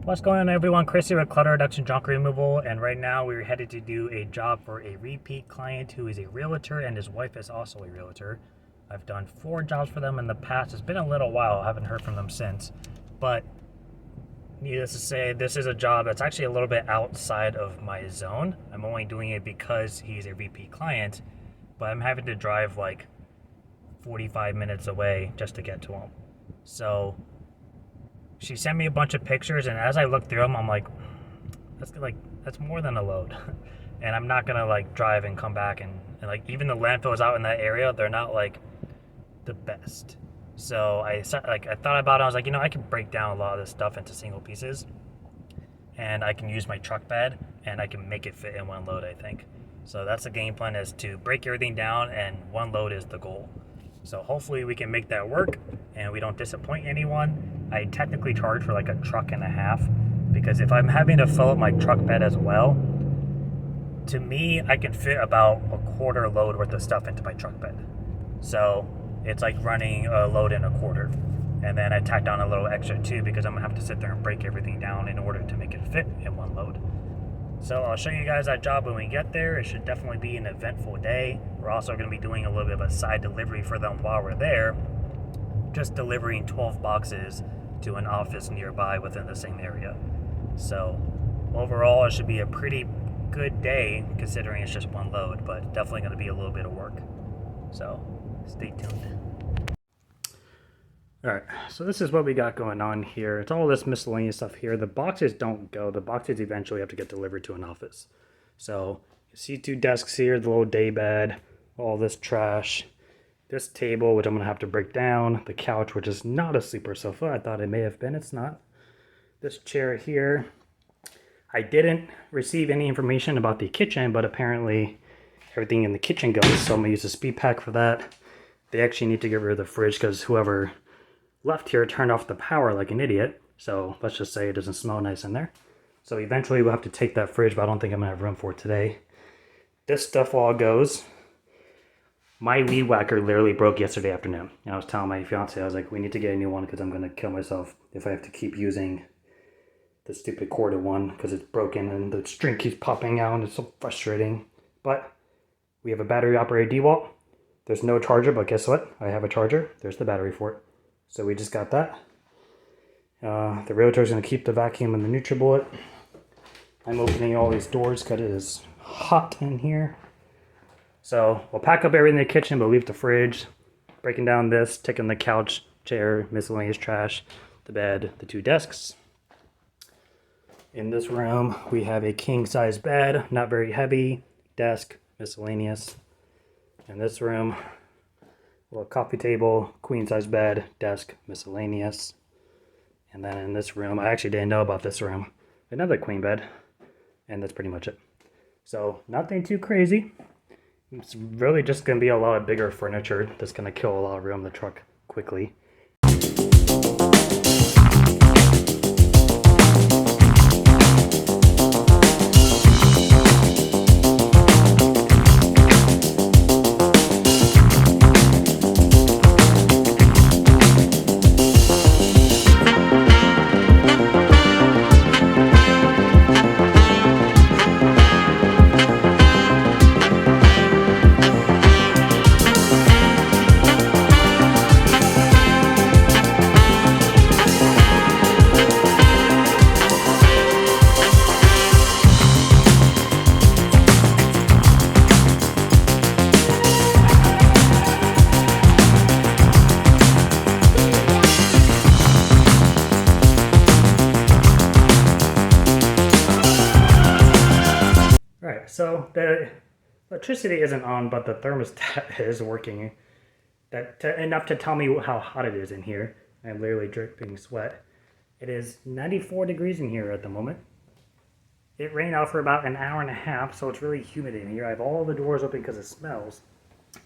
What's going on, everyone? Chris here with clutter reduction, junk removal, and right now we're headed to do a job for a repeat client who is a realtor and his wife is also a realtor. I've done 4 jobs for them in the past. It's been a little while. I haven't heard from them since, but needless to say, this is a job that's actually a little bit outside of my zone. I'm only doing it because he's a repeat client, but I'm having to drive like 45 minutes away just to get to him. So she sent me a bunch of pictures, and as I looked through them, I'm like, that's more than a load. And I'm not gonna like drive and come back and like even the landfills out in that area, they're not like the best. So I thought about it. I was like, I can break down a lot of this stuff into single pieces, and I can use my truck bed and I can make it fit in one load, I think. So that's the game plan, is to break everything down, and one load is the goal. So hopefully we can make that work and we don't disappoint anyone. I technically charge for like a truck and a half, because if I'm having to fill up my truck bed as well, to me, I can fit about a quarter load worth of stuff into my truck bed. So it's like running a load in a quarter. And then I tacked on a little extra too, because I'm gonna have to sit there and break everything down in order to make it fit in one load. So I'll show you guys that job when we get there. It should definitely be an eventful day. We're also going to be doing a little bit of a side delivery for them while we're there, just delivering 12 boxes to an office nearby within the same area. So overall, it should be a pretty good day considering it's just one load, but definitely going to be a little bit of work. So stay tuned. Alright, so this is what we got going on here. It's all this miscellaneous stuff here. The boxes don't go. The boxes eventually have to get delivered to an office. So you see 2 desks here, the little day bed, all this trash, this table, which I'm going to have to break down, the couch, which is not a sleeper sofa. I thought it may have been. It's not. This chair here. I didn't receive any information about the kitchen, but apparently everything in the kitchen goes, so I'm going to use a speed pack for that. They actually need to get rid of the fridge because whoever left here turned off the power like an idiot. So let's just say it doesn't smell nice in there. So eventually we'll have to take that fridge, but I don't think I'm gonna have room for it today. This stuff all goes. My weed whacker literally broke yesterday afternoon. And I was telling my fiance, I was like, we need to get a new one because I'm gonna kill myself if I have to keep using the stupid corded one because it's broken and the string keeps popping out and it's so frustrating. But we have a battery operated DeWalt. There's no charger, but guess what? I have a charger. There's the battery for it. So we just got that. The realtor is going to keep the vacuum and the NutriBullet. I'm opening all these doors because it is hot in here. So we'll pack up everything in the kitchen, but leave the fridge. Breaking down this, taking the couch, chair, miscellaneous trash, the bed, the 2 desks. In this room, we have a king-size bed, not very heavy, desk, miscellaneous. In this room, a little coffee table, queen-size bed, desk, miscellaneous. And then in this room, I actually didn't know about this room, another queen bed, and that's pretty much it. So nothing too crazy. It's really just going to be a lot of bigger furniture that's going to kill a lot of room in the truck quickly. So the electricity isn't on, but the thermostat is working. Enough to tell me how hot it is in here. I'm literally dripping sweat. It is 94 degrees in here at the moment. It rained out for about an hour and a half, so it's really humid in here. I have all the doors open because it smells,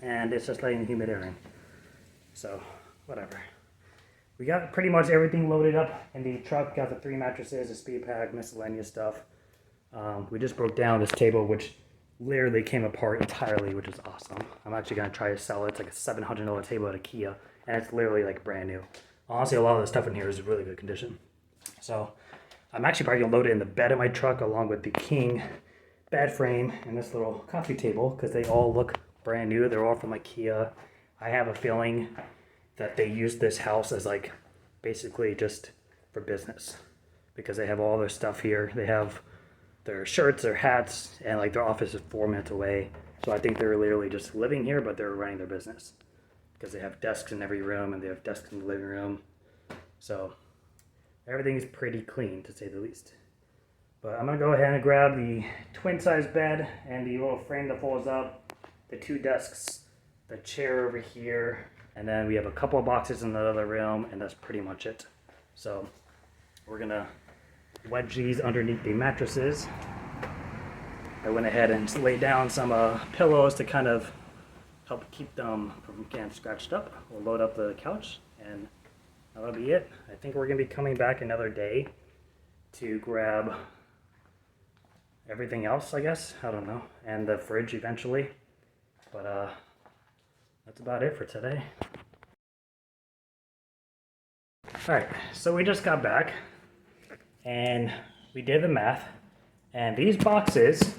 and it's just letting the humid air in. So, whatever. We got pretty much everything loaded up in the truck. Got the 3 mattresses, a speed pack, miscellaneous stuff. We just broke down this table, which literally came apart entirely, which is awesome. I'm actually going to try to sell it. It's like a $700 table at IKEA, and it's literally like brand new. Honestly, a lot of the stuff in here is really good condition. So I'm actually probably gonna load it in the bed of my truck along with the king bed frame and this little coffee table because they all look brand new. They're all from IKEA. I have a feeling that they use this house as like basically just for business because they have all their stuff here. They have their shirts, their hats, and like their office is 4 minutes away. So I think they're literally just living here, but they're running their business because they have desks in every room and they have desks in the living room. So everything is pretty clean to say the least. But I'm gonna go ahead and grab the twin size bed and the little frame that folds up, the 2 desks, the chair over here, and then we have a couple of boxes in the other room, and that's pretty much it. So we're gonna wedge these underneath the mattresses. I went ahead and laid down some pillows to kind of help keep them from getting scratched up. We'll load up the couch and that'll be it. I think we're gonna be coming back another day to grab everything else, I guess. I don't know. And the fridge eventually. But that's about it for today. Alright, so we just got back and we did the math. And these boxes,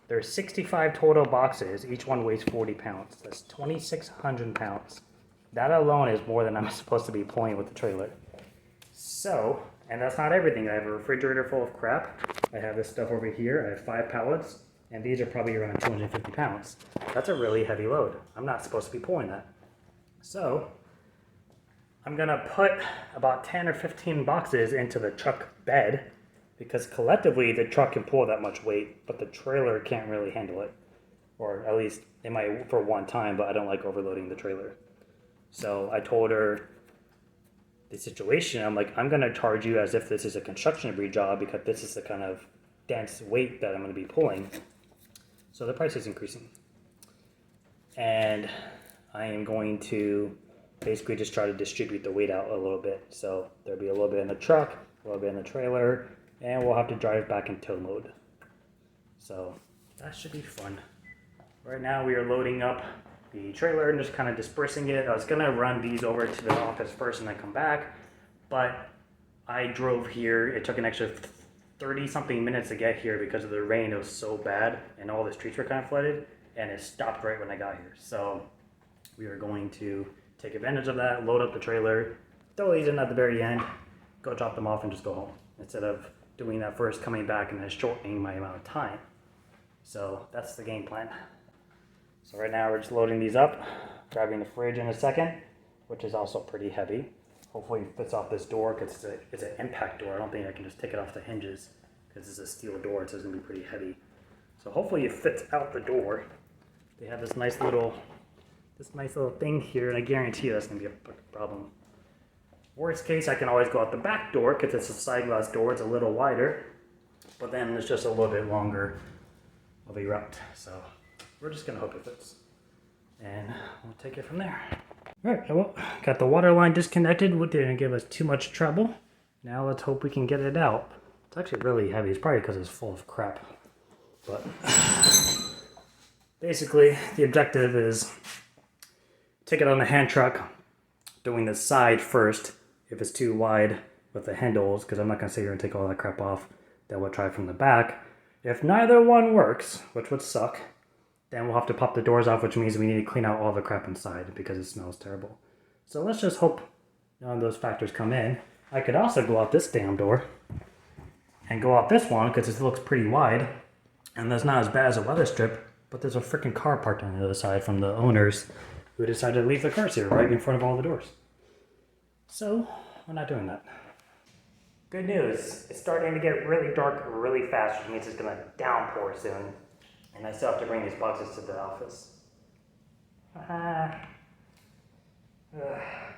there's 65 total boxes. Each one weighs 40 pounds. That's 2,600 pounds. That alone is more than I'm supposed to be pulling with the trailer. So, and that's not everything. I have a refrigerator full of crap. I have this stuff over here. I have 5 pallets, and these are probably around 250 pounds. That's a really heavy load. I'm not supposed to be pulling that. So, I'm gonna put about 10 or 15 boxes into the truck bed because collectively the truck can pull that much weight, but the trailer can't really handle it. Or at least it might for one time, but I don't like overloading the trailer. So I told her the situation. I'm like, I'm gonna charge you as if this is a construction debris job because this is the kind of dense weight that I'm gonna be pulling. So the price is increasing. And I am going to basically just try to distribute the weight out a little bit. So there'll be a little bit in the truck, a little bit in the trailer, and we'll have to drive back in tow mode. So that should be fun. Right now we are loading up the trailer and just kind of dispersing it. I was gonna run these over to the office first and then come back, but I drove here. It took an extra 30 something minutes to get here because of the rain. It was so bad and all the streets were kind of flooded, and it stopped right when I got here. So we are going to take advantage of that, load up the trailer, throw these in at the very end, go drop them off and just go home instead of doing that first, coming back and then shortening my amount of time. So that's the game plan. So right now we're just loading these up, grabbing the fridge in a second, which is also pretty heavy. Hopefully it fits off this door because it's an impact door. I don't think I can just take it off the hinges because it's a steel door, so it's gonna be pretty heavy. So hopefully it fits out the door. They have this nice little thing here, and I guarantee you that's gonna be a problem. Worst case, I can always go out the back door because it's a side glass door. It's a little wider, but then it's just a little bit longer of a route. So we're just gonna hope it fits, and we'll take it from there. All right, well, got the water line disconnected. It didn't give us too much trouble. Now let's hope we can get it out. It's actually really heavy. It's probably because it's full of crap. But basically, the objective is take it on the hand truck, doing the side first. If it's too wide with the handles, because I'm not gonna sit here and take all that crap off, then we'll try from the back. If neither one works, which would suck, then we'll have to pop the doors off, which means we need to clean out all the crap inside because it smells terrible. So let's just hope none of those factors come in. I could also go out this damn door and go out this one because it looks pretty wide and that's not as bad as a weather strip, but there's a freaking car parked on the other side from the owners who decided to leave the cars here right in front of all the doors. So we're not doing that. Good news, it's starting to get really dark really fast, which means it's gonna downpour soon. And I still have to bring these boxes to the office.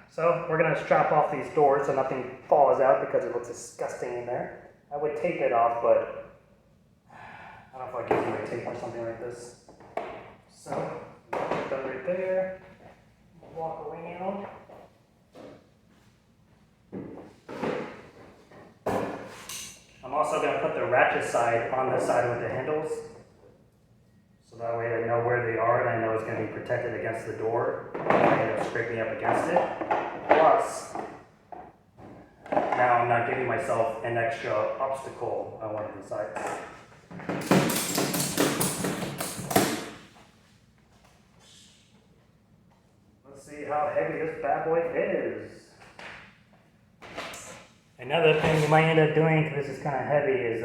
So we're gonna strap off these doors so nothing falls out because it looks disgusting in there. I would tape it off, but I don't know if I can do tape or something like this. So, put that right there, walk around. I'm also going to put the ratchet side on the side with the handles. So that way I know where they are and I know it's going to be protected against the door. I'm going to scrape me up against it. Plus, now I'm not giving myself an extra obstacle on one of the sides. Let's see how heavy this bad boy is. Another thing you might end up doing, because this is kind of heavy, is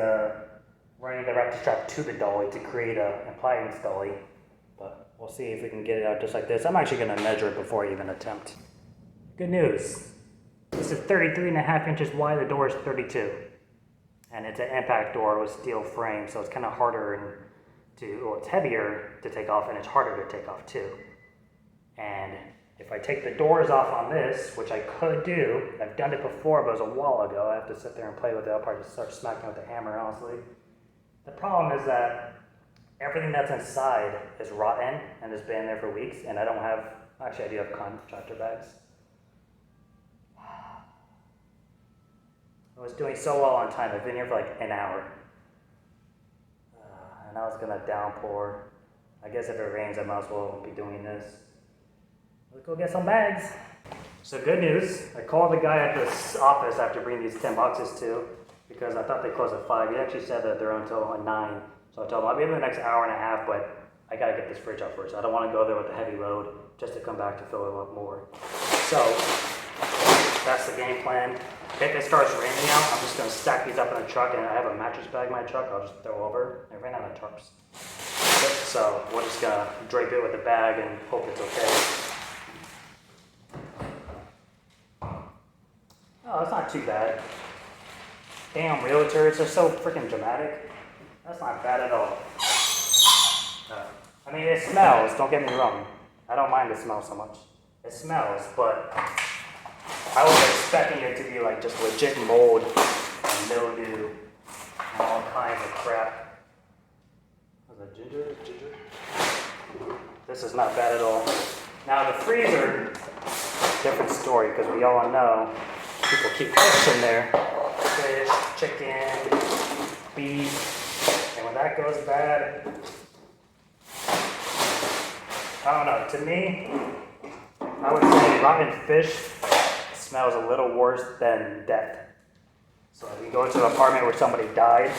running the ratchet strap to the dolly to create an appliance dolly. But we'll see if we can get it out just like this. I'm actually going to measure it before I even attempt. Good news. This is 33.5 inches wide, the door is 32. And it's an impact door with steel frame, so it's kind of harder it's heavier to take off, and it's harder to take off too. And if I take the doors off on this, which I could do, I've done it before, but it was a while ago. I have to sit there and play with it. I'll probably just start smacking with the hammer, honestly. The problem is that everything that's inside is rotten and has been there for weeks, and I don't have, actually I do have contractor bags. I was doing so well on time. I've been here for like an hour. And now it's gonna downpour. I guess if it rains, I might as well be doing this. Let's go get some bags. So good news, I called the guy at this office after bringing these 10 boxes to, because I thought they closed at 5. He actually said that they're until 9. So I told him I'll be in the next hour and a half, but I gotta get this fridge out first. I don't wanna go there with a heavy load just to come back to fill it up more. So that's the game plan. If it starts raining out, I'm just gonna stack these up in the truck, and I have a mattress bag in my truck I'll just throw over. I ran out of tarps. So we're just gonna drape it with a bag and hope it's okay. Oh, that's not too bad. Damn realtors are so freaking dramatic. That's not bad at all. I mean, it smells, don't get me wrong. I don't mind the smell so much. It smells, but I was expecting it to be like just legit mold and mildew and all kinds of crap. Was that ginger? This is not bad at all. Now the freezer, different story, because we all know people keep fish in there. Fish, chicken, beef, and when that goes bad, I don't know, to me, I would say rotten fish smells a little worse than death. So if you go to an apartment where somebody died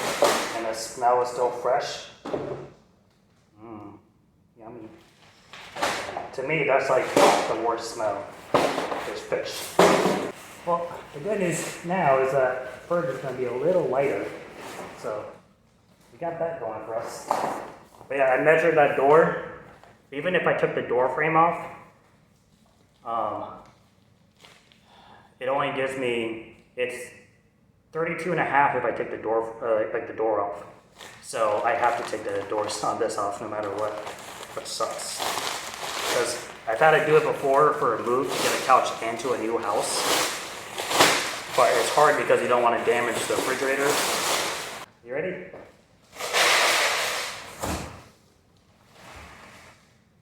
and the smell is still fresh, yummy. To me, that's like the worst smell. There's fish. Well, the good news now is that fridge is going to be a little lighter, so we got that going for us. But yeah, I measured that door. Even if I took the door frame off, it only gives me, it's 32.5 if I take the door, like the door off. So I have to take the doors on this off no matter what, which sucks. Because I've had to do it before for a move to get a couch into a new house. But it's hard because you don't want to damage the refrigerator. You ready?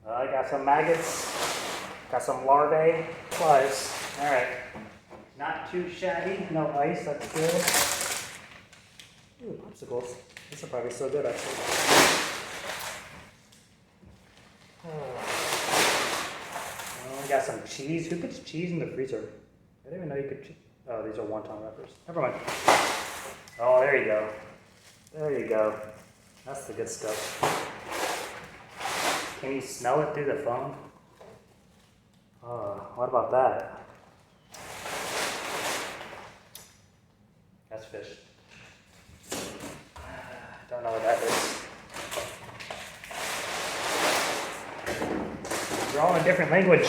I got some maggots, got some larvae, flies. All right, not too shabby, no ice, that's good. Ooh, popsicles. These are probably so good actually. Oh, I got some cheese. Who puts cheese in the freezer? I didn't even know you could. Oh, these are wonton wrappers. Never mind. Oh, there you go. There you go. That's the good stuff. Can you smell it through the phone? Oh, what about that? That's fish. Don't know what that is. They're all in different language.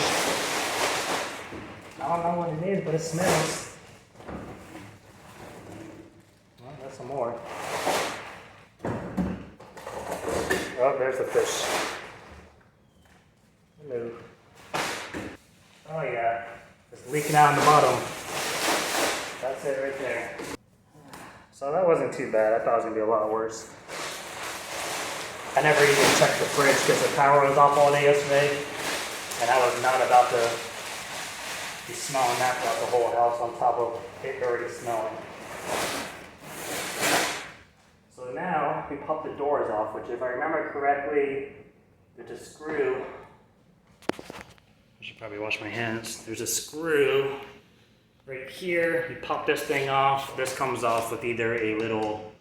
I don't know what it is, but it smells. Well, that's some more. Oh, there's the fish. Hello. Oh yeah, it's leaking out on the bottom. That's it right there. So that wasn't too bad. I thought it was gonna be a lot worse. I never even checked the fridge because the power was off all day yesterday, and I was not about to be smelling that throughout the whole house on top of it already smelling. So now we pop the doors off, which if I remember correctly, there's a screw. I should probably wash my hands. There's a screw Right here, you pop this thing off. This comes off with either a little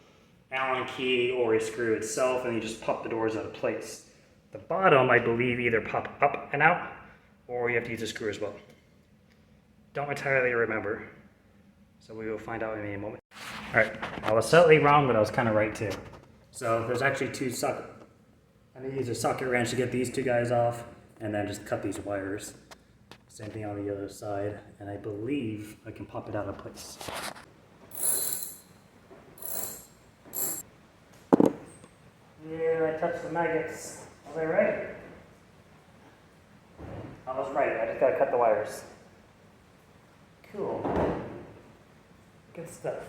Allen key or a screw itself, and you just pop the doors out of place. The bottom, I believe, either pop up and out, or you have to use a screw as well. Don't entirely remember, so we will find out in a moment. All right, I was slightly wrong, but I was kind of right too. So there's actually two socket. I'm gonna use a socket wrench to get these two guys off, and then just cut these wires. Same thing on the other side, and I believe I can pop it out of place. Yeah, I touched the maggots. Was I right? I was right. I just gotta cut the wires. Cool. Good stuff.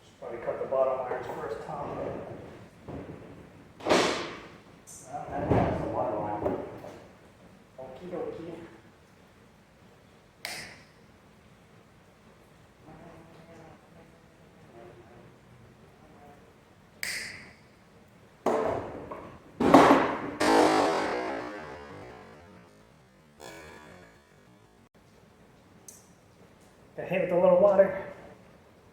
Should probably cut the bottom wires first, Tom. That's the water line. Okie dokie. Got hit with a little water.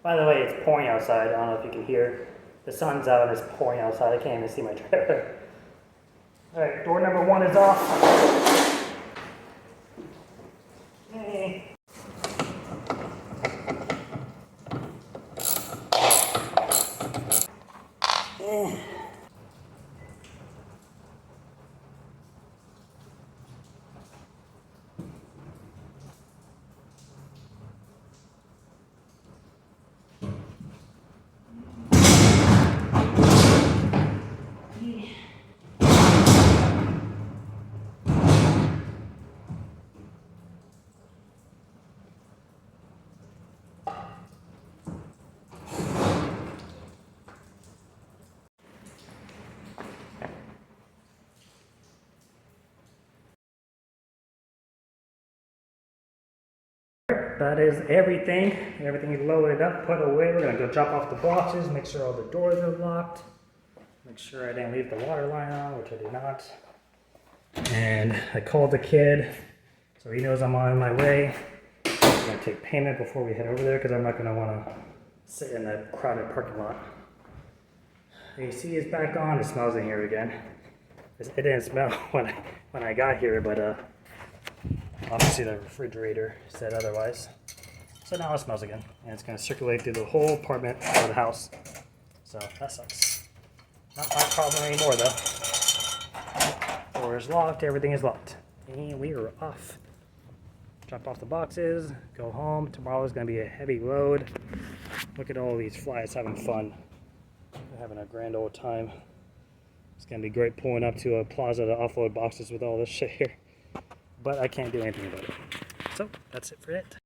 By the way, it's pouring outside. I don't know if you can hear. The sun's out and it's pouring outside. I can't even see my trailer. Alright, door number 1 is off. Hey. That is everything. Everything is loaded up, put away. We're gonna go drop off the boxes, make sure all the doors are locked. Make sure I didn't leave the water line on, which I did not. And I called the kid, so he knows I'm on my way. I'm gonna take payment before we head over there because I'm not gonna wanna sit in that crowded parking lot. The AC is back on, it smells in here again. It didn't smell when I got here, but obviously the refrigerator said otherwise. So now it smells again, and it's going to circulate through the whole apartment or the house. So that sucks. Not my problem anymore though. Door is locked, everything is locked. And we are off. Drop off the boxes, go home. Tomorrow is going to be a heavy load. Look at all these flies having fun. They're having a grand old time. It's going to be great pulling up to a plaza to offload boxes with all this shit here. But I can't do anything about it. So that's it for it.